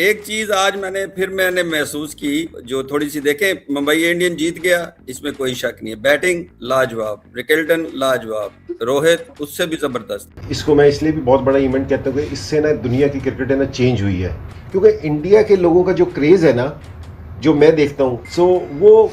एक चीज आज मैंने महसूस की, जो थोड़ी सी देखें, मुंबई इंडियन जीत गया, इसमें कोई शक नहीं है। बैटिंग लाजवाब, रिकेल्टन लाजवाब, रोहित उससे भी जबरदस्त। इसको मैं इसलिए भी बहुत बड़ा इवेंट कहता हूँ कि इससे ना दुनिया की क्रिकेट है ना चेंज हुई है, क्योंकि इंडिया के लोगों का जो क्रेज है ना, जो मैं देखता हूँ, सो वो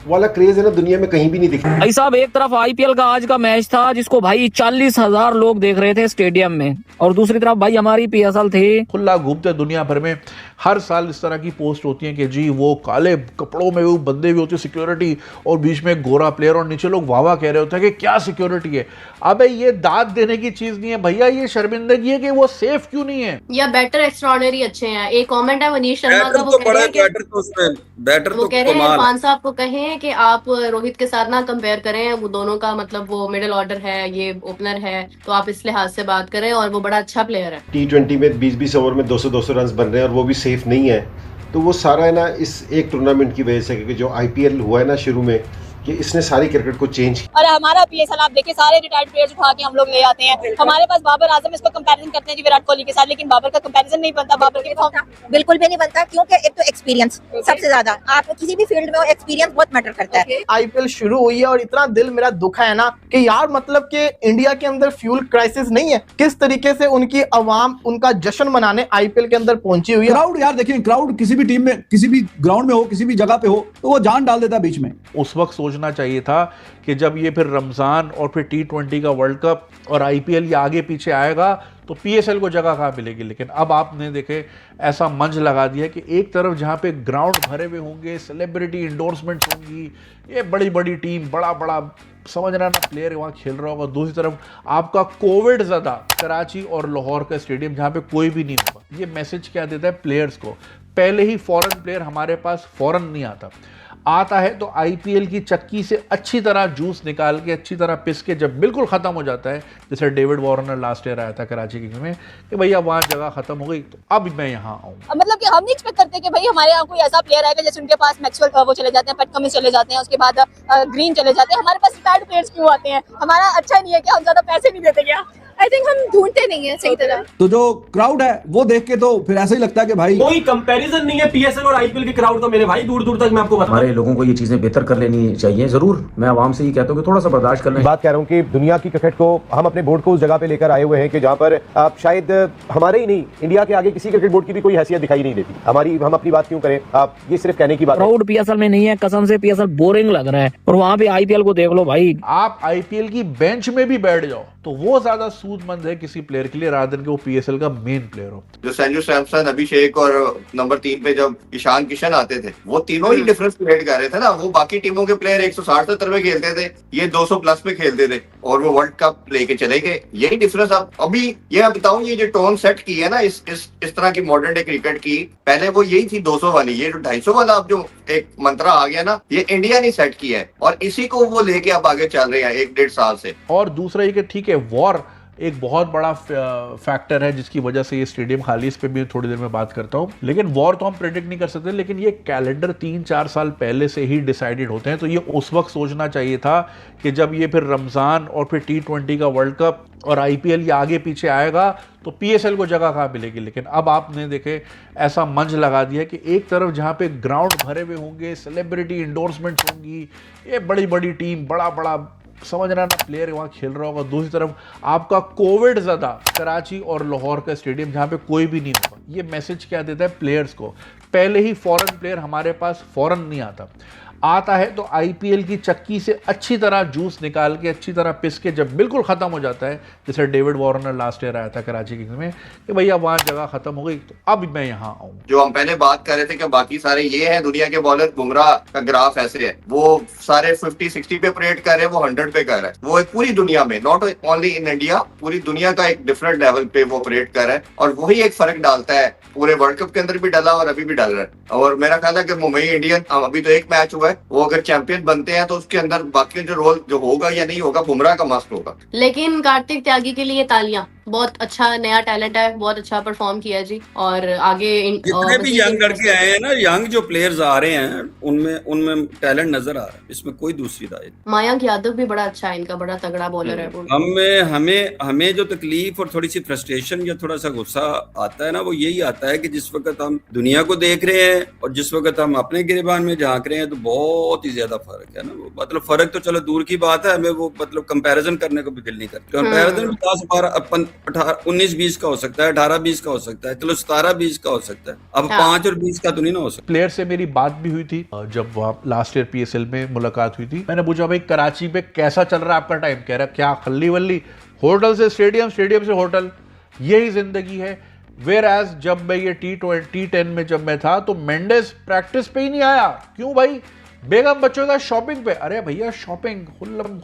वाला क्रेज है ना दुनिया में कहीं भी नहीं दिखता। भाई साहब, एक तरफ आईपीएल का आज का मैच था जिसको भाई 40,000 लोग देख रहे थे स्टेडियम में, और दूसरी तरफ भाई हमारी पीएसएल थी। खुला घूमते दुनिया भर में हर साल इस तरह की पोस्ट होती है कि जी वो काले कपड़ों में वो बंदे भी होते सिक्योरिटी, और बीच में गोरा प्लेयर, और नीचे लोग वाह वाह कह रहे होते हैं कि क्या सिक्योरिटी है। अबे ये दाद देने की चीज नहीं है भैया, ये शर्मिंदगी है कि वो सेफ क्यों नहीं है। या बैटर एक्स्ट्राऑर्डिनरी अच्छे हैं। एक कमेंट है मनीष शर्मा का, बैटर वो तो कह बड़ा रहे है, हैं कि बैटर वो तो कह रहे हैं कमाल है। इरफान साहब को कहें कि आप रोहित के साथ ना कंपेयर करें, वो दोनों का मतलब वो मिडिल ऑर्डर है, ये ओपनर है, तो आप इस लिहाज से बात करें, और वो बड़ा अच्छा प्लेयर है। T20 में 20-20 ओवर में 200-200 रन बन रहे हैं और वो भी सेफ नहीं है, तो वो सारा है ना इस एक टूर्नामेंट की वजह से, क्योंकि जो आईपीएल हुआ है ना शुरू में, कि इसने सारी क्रिकेट को चेंज किया। और हमारा पीएसएल आप देखिए, सारे रिटायर्ड प्लेयर्स उठा के हम लोग ले आते हैं। हमारे पास बाबर आजम, इसको कंपैरिजन करते हैं जी विराट कोहली के साथ, लेकिन बाबर का कंपैरिजन नहीं बनता। बाबर के बिल्कुल भी नहीं बनता, क्योंकि एक तो एक्सपीरियंस सबसे ज्यादा, आप किसी भी फील्ड में हो एक्सपीरियंस बहुत मैटर करता है। आईपीएल शुरू हुई है और इतना दिल मेरा दुखा है ना कि यार, मतलब कि इंडिया के अंदर फ्यूल क्राइसिस नहीं है, किस तरीके से उनकी अवाम उनका जश्न मनाने आईपीएल के अंदर पहुंची हुई है। क्राउड यार देखिए, क्राउड किसी भी टीम में, किसी भी ग्राउंड में हो, किसी भी जगह पे हो, तो वो जान डाल देता है बीच में। उस वक्त सोचना चाहिए था कि जब ये फिर रमजान और फिर T20 का वर्ल्ड कप और आईपीएल ये आगे पीछे आएगा तो पीएसएल को जगह कहाँ मिलेगी। लेकिन अब आपने देखे ऐसा मंच लगा दिया कि एक तरफ जहाँ पे ग्राउंड भरे हुए होंगे, सेलिब्रिटी इंडोर्समेंट्स होंगी, ये बड़ी बड़ी टीम, बड़ा बड़ा समझ रहा ना प्लेयर वहाँ खेल रहा होगा, दूसरी तरफ आपका कोविड ज़्यादा कराची और लाहौर का स्टेडियम जहाँ पे कोई भी नहीं होगा। ये मैसेज क्या देता है प्लेयर्स को? पहले ही फॉरेन प्लेयर हमारे पास फॉरेन नहीं आता है तो आईपीएल की चक्की से अच्छी तरह जूस निकाल के, अच्छी तरह पिस के जब बिल्कुल ख़त्म हो जाता है, जैसे डेविड वार्नर लास्ट ईयर आया था कराची किंग्स में कि भैया वहाँ जगह ख़त्म हो गई तो अब मैं यहाँ आऊँ। मतलब कि हम नहीं एक्सपेक्ट करते कि भाई हमारे यहाँ कोई ऐसा प्लेयर आएगा, जैसे उनके पास मैक्सवेल वो चले जाते हैं, पैट कमिंस चले जाते हैं, उसके बाद ग्रीन चले जाते हैं। हमारे पास रिटायर्ड प्लेयर्स क्यों आते हैं? हमारा अच्छा नहीं है कि हम ज्यादा पैसे नहीं देते क्या? आई थिंक हम ढूंढते नहीं है सही तरह। तो जो क्राउड है वो देख के तो फिर ऐसा ही लगता है कि भाई कोई कंपैरिजन नहीं है पीएसएल और आईपीएल के क्राउड का मेरे भाई, दूर दूर तक। मैं आपको बता, हमारे लोगों को ये चीजें बेहतर कर लेनी चाहिए। जरूर मैं आवाम से ये कहता हूँ कि थोड़ा सा बर्दाश्त कर लें। बात कह रहा हूँ कि दुनिया की क्रिकेट को हम अपने बोर्ड को उस जगह पे लेकर आए हुए हैं कि जहाँ पर आप शायद हमारे ही नहीं, इंडिया के आगे किसी क्रिकेट बोर्ड की भी कोई हैसियत दिखाई नहीं देती। हम अपनी बात क्यों करें? आप ये सिर्फ कहने की बात। क्राउड पीएसएल में नहीं है, कसम से पीएसएल बोरिंग लग रहा है, और वहाँ पे आईपीएल को देख लो भाई। आप आईपीएल की बेंच में भी बैठ जाओ तो वो ज्यादा सूदमंद है किसी प्लेयर के लिए रादर के वो पीएसएल का मेन प्लेयर हो। जो संजू सैमसन, अभिषेक और नंबर 3 पे जब ईशान किशन आते थे, वो तीनों ही डिफरेंस क्रिएट कर रहे थे ना। वो बाकी टीमों के प्लेयर 160-70 में खेलते थे, ये 200 प्लस में खेलते थे और वो वर्ल्ड कप लेके चले गए। यही डिफरेंस। अब अभी ये मैं बताऊं, ये जो टोन सेट की है ना इस तरह की मॉडर्न डे क्रिकेट की, पहले वो यही थी 200 वाली। ये जो 250 वाला अब जो एक मंत्रा आ गया ना, ये इंडिया ने सेट किया है और इसी को वो लेके अब आगे चल रहे हैं 1-1.5 साल से। और दूसरा ये कि ठीक है, वॉर एक बहुत बड़ा फैक्टर है जिसकी वजह से ये स्टेडियम खाली, इस पे भी थोड़ी देर में बात करता हूँ। लेकिन वॉर तो हम प्रेडिक्ट नहीं कर सकते, लेकिन ये कैलेंडर 3-4 साल पहले से ही डिसाइडेड होते हैं। तो ये उस वक्त सोचना चाहिए था कि जब ये फिर रमजान और फिर T20 का वर्ल्ड कप और आईपीएल ये आगे पीछे आएगा तो पीएसएल को जगह कहाँ मिलेगी। लेकिन अब आपने देखे ऐसा मंच लगा दिया कि एक तरफ जहाँ पे ग्राउंड भरे हुए होंगे, सेलिब्रिटी इंडोर्समेंट्स होंगी, ये बड़ी बड़ी टीम, बड़ा बड़ा समझ रहा ना प्लेयर वहाँ खेल रहा होगा, दूसरी तरफ आपका कोविड ज़्यादा कराची और लाहौर का स्टेडियम जहाँ पे कोई भी नहीं होगा। ये मैसेज क्या देता है प्लेयर्स को? पहले ही फॉरेन प्लेयर हमारे पास फॉरेन नहीं आता है तो आईपीएल की चक्की से अच्छी तरह जूस निकाल के, अच्छी तरह पिस के जब बिल्कुल ख़त्म हो जाता है, जैसे डेविड वार्नर लास्ट ईयर आया था कराची किंग्स में कि भैया वहाँ जगह ख़त्म हो गई तो अब मैं यहाँ आऊँ। जो हम पहले बात कर रहे थे कि बाकी सारे ये हैं दुनिया के बॉलर, बुमराह का ग्राफ ऐसे है, वो सारे 50-60 पे ऑपरेट कर रहे हैं, वो 100 पे कर रहा है। वो पूरी दुनिया में, नॉट ओनली इन इंडिया, पूरी दुनिया का एक डिफरेंट लेवल पे वो ऑपरेट कर रहा है और वही एक फर्क डालता है। पूरे वर्ल्ड कप के अंदर भी डाला और अभी भी डाल रहा है। और मेरा ख्याल है कि मुंबई इंडियन, अभी तो एक मैच हुआ हुआ है, वो अगर चैंपियन बनते हैं तो उसके अंदर बाकी जो रोल जो होगा या नहीं होगा, बुमराह का मस्ट होगा। लेकिन कार्तिक त्यागी के लिए तालियां, बहुत अच्छा नया टैलेंट है, बहुत अच्छा परफॉर्म किया जी। और आगे जितने भी यंग लड़के आए हैं ना, यंग जो प्लेयर्स आ रहे हैं उनमें टैलेंट नजर आ रहा है, इसमें कोई दूसरी राय नहीं। मयंक यादव भी बड़ा अच्छा है, इनका बड़ा तगड़ा बॉलर है वो। हमें जो तकलीफ और थोड़ी सी फ्रस्ट्रेशन या थोड़ा सा गुस्सा आता है ना, वो यही आता है कि जिस वक्त हम दुनिया को देख रहे हैं और जिस वक्त हम अपने गिरेबान में झांक रहे हैं तो बहुत ही ज्यादा फर्क है ना। वो मतलब फर्क तो चलो दूर की बात है, हमें वो मतलब कंपैरिजन करने को भी दिल नहीं करता। कंपैरिजन 19-20 का हो सकता है, 18-20 का हो सकता है, चलो 17-20 का हो सकता है, अब 5 और 20 का तो नहीं ना हो सकता। प्लेयर से मेरी बात भी हुई थी जब वहाँ लास्ट ईयर PSL में मुलाकात हुई थी। मैंने पूछा भाई कराची में कैसा चल रहा है आपका टाइम? कह रहा क्या खल्ली वल्ली, होटल से स्टेडियम, स्टेडियम से होटल, यही जिंदगी है। वेयर एज जब मैं ये T10 में जब मैं था तो मेंडेस प्रैक्टिस पे ही नहीं आया। क्यों भाई? बेगम बच्चों का शॉपिंग पे। अरे भैया शॉपिंग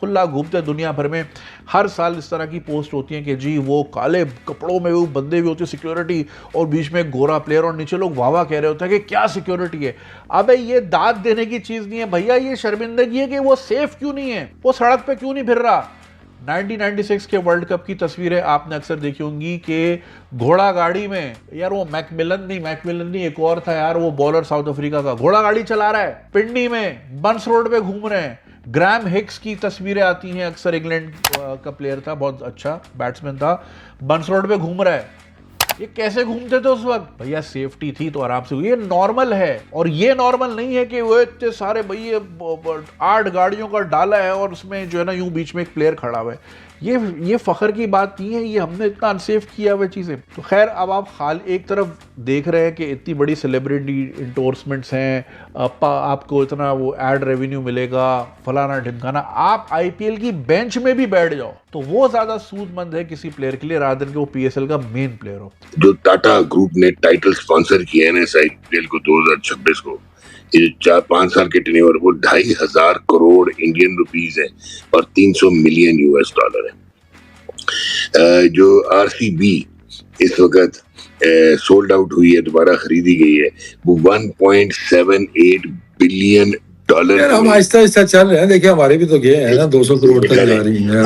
खुल्ला घूमते दुनिया भर में। हर साल इस तरह की पोस्ट होती है कि जी वो काले कपड़ों में वो बंदे भी होते सिक्योरिटी और बीच में एक गोरा प्लेयर और नीचे लोग वाह कह रहे होते हैं कि क्या सिक्योरिटी है। अबे ये दाद देने की चीज नहीं है भैया, ये शर्मिंदगी है कि वो सेफ क्यों नहीं है, वो सड़क पे क्यों नहीं फिर रहा। 1996 के वर्ल्ड कप की तस्वीरें आपने अक्सर देखी होंगी कि घोड़ा गाड़ी में, यार वो मैकमिलन नहीं एक और था यार, वो बॉलर साउथ अफ्रीका का, घोड़ा गाड़ी चला रहा है पिंडी में, बंस रोड पे घूम रहे हैं। ग्राम हिक्स की तस्वीरें आती हैं अक्सर, इंग्लैंड का प्लेयर था, बहुत अच्छा बैट्समैन था, बंस रोड पे घूम रहा है। ये कैसे घूमते थे उस वक्त? भैया सेफ्टी थी तो आराम से, ये नॉर्मल है। और ये नॉर्मल नहीं है कि वो इतने सारे भैया 8 गाड़ियों का डाला है और उसमें जो है ना यूं बीच में एक प्लेयर खड़ा हुआ है। ये फख्र की बात नहीं है, ये हमने इतना अनसेफ किया हुआ चीजें। तो खैर अब आप एक तरफ देख रहे हैं कि इतनी बड़ी सेलिब्रिटी इंडोर्समेंट्स हैं, आपको इतना वो एड रेवेन्यू मिलेगा, फलाना ढिमकाना। आप IPL की बेंच में भी बैठ जाओ तो वो ज्यादा सूदमंद है किसी प्लेयर के लिए rather than कि वो PSL का मेन प्लेयर हो। जो टाटा ग्रुप ने टाइटल स्पॉन्सर किया है ना इस IPL को 2026 को, ये 4-5 साल के टेन्योर, वो 2,500 करोड़ इंडियन रुपीस है और 300 मिलियन US है। जो RCB इस वक्त सोल्ड आउट हुई है, दोबारा खरीदी गई है, वो 1.78 बिलियन डॉलर। हम आहिस्ता आहिस्ता चल रहे हैं, देखिए हमारे भी तो गए हैं ना 200 करोड़ तक जा रही है।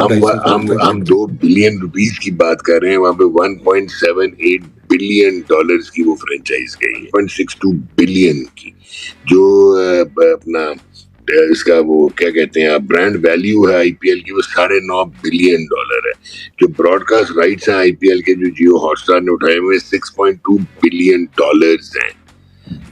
हम 2 बिलियन रुपीस की बात कर रहे हैं, वहां पे 1.78 बिलियन डॉलर्स की वो फ्रेंचाइज गई है, 0.62 बिलियन की। जो अपना इसका वो क्या कहते हैं ब्रांड वैल्यू है IPL की, वो 9.5 बिलियन डॉलर है। जो ब्रॉडकास्ट राइट्स हैं IPL के जो जियो हॉटस्टार ने उठाए हुए 6.2 बिलियन डॉलर्स हैं।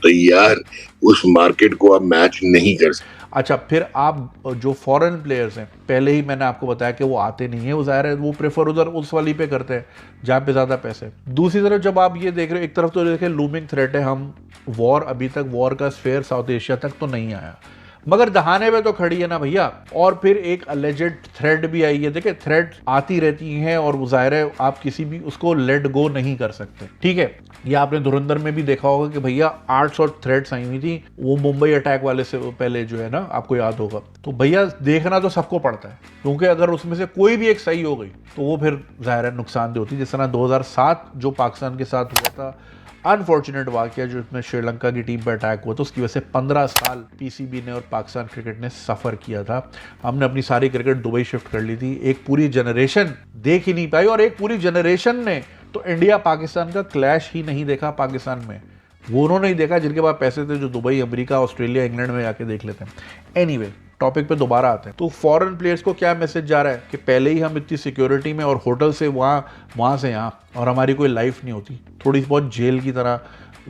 तो यार उस मार्केट को आप मैच नहीं कर सकते। अच्छा, फिर आप जो फॉरेन प्लेयर्स हैं, पहले ही मैंने आपको बताया कि वो आते नहीं है, वो जाहिर है वो प्रेफर उधर उस वाली पे करते हैं जहाँ पे ज़्यादा पैसे। दूसरी तरफ जब आप ये देख रहे हो, एक तरफ तो देखें लूमिंग थ्रेट है, हम वॉर, अभी तक वॉर का स्फेयर साउथ एशिया तक तो नहीं आया, मगर दहाने पे तो खड़ी है ना भैया। और फिर एक अलेजेड थ्रेड भी आई है। देखिए थ्रेड आती रहती हैं और वो जाहिर है आप किसी भी उसको लेट गो नहीं कर सकते, ठीक है। ये आपने धुरंधर में भी देखा होगा कि भैया 800 थ्रेड्स आई हुई थी, वो मुंबई अटैक वाले से पहले जो है ना, आपको याद होगा। तो भैया देखना तो सबको पड़ता है, क्योंकि अगर उसमें से कोई भी एक सही हो गई तो वो फिर जाहिर है नुकसानदेह होती है। जिस तरह 2007 जो पाकिस्तान के साथ हुआ था, अनफॉर्चुनेट वाकया जिसमें श्रीलंका की टीम पर अटैक हुआ, तो उसकी वजह से 15 साल PCB ने और पाकिस्तान क्रिकेट ने सफ़र किया था। हमने अपनी सारी क्रिकेट दुबई शिफ्ट कर ली थी, एक पूरी जनरेशन देख ही नहीं पाई, और एक पूरी जनरेशन ने तो इंडिया पाकिस्तान का क्लैश ही नहीं देखा पाकिस्तान में। वो उन्होंने ही देखा जिनके पास पैसे थे, जो दुबई, अमेरिका, ऑस्ट्रेलिया, इंग्लैंड में जाके देख लेते हैं। एनीवे, टॉपिक पे दोबारा आते हैं। तो फॉरेन प्लेयर्स को क्या मैसेज जा रहा है कि पहले ही हम इतनी सिक्योरिटी में और होटल से वहाँ से यहाँ, और हमारी कोई लाइफ नहीं होती, थोड़ी बहुत जेल की तरह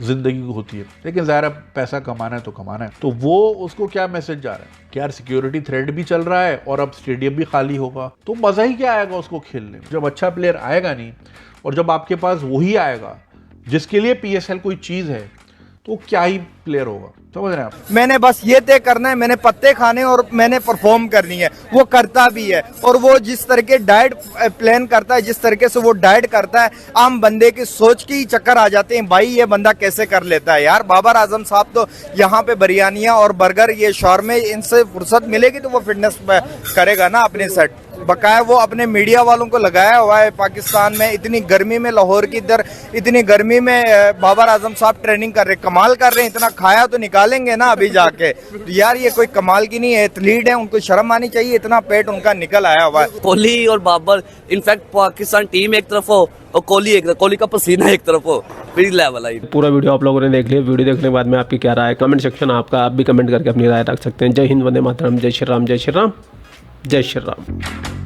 जिंदगी होती है, लेकिन ज़ाहिर पैसा कमाना है तो कमाना है। तो वो उसको क्या मैसेज जा रहा है कि यार सिक्योरिटी थ्रेट भी चल रहा है और अब स्टेडियम भी खाली होगा, तो मज़ा ही क्या आएगा उसको खेलने में, जब अच्छा प्लेयर आएगा नहीं। और जब आपके पास वही आएगा जिसके लिए PSL कोई चीज़ है, तो क्या ही प्लेयर होगा, समझ रहे हैं आप। मैंने बस ये तय करना है, मैंने पत्ते खाने और मैंने परफॉर्म करनी है, वो करता भी है। और वो जिस तरह के डाइट प्लान करता है, जिस तरीके से वो डाइट करता है, आम बंदे की सोच की ही चक्कर आ जाते हैं, भाई ये बंदा कैसे कर लेता है। यार बाबर आजम साहब तो यहाँ पे बिरयानियाँ और बर्गर, ये शौरमे, इनसे फुर्सत मिलेगी तो वो फिटनेस करेगा ना अपने सेट। बकाया वो अपने मीडिया वालों को लगाया हुआ है पाकिस्तान में। इतनी गर्मी में लाहौर की इधर इतनी गर्मी में बाबर आजम साहब ट्रेनिंग कर रहे, कमाल कर रहे हैं। इतना खाया तो निकालेंगे ना अभी जाके। तो यार ये कोई कमाल की नहीं है, एथलीट है, उनको शर्म आनी चाहिए, इतना पेट उनका निकल आया हुआ है। कोहली और बाबर, इनफैक्ट पाकिस्तान टीम एक तरफ हो और कोहली का पसीना एक तरफ हो, फिर लेवल है। पूरा वीडियो आप लोगों ने देख लिया। वीडियो देखने के बाद में आपकी क्या राय है कमेंट सेक्शन आपका, आप भी कमेंट करके अपनी राय रख सकते हैं। जय हिंद, वंदे मातरम, जय श्री राम, जय श्री राम, जय श्री राम।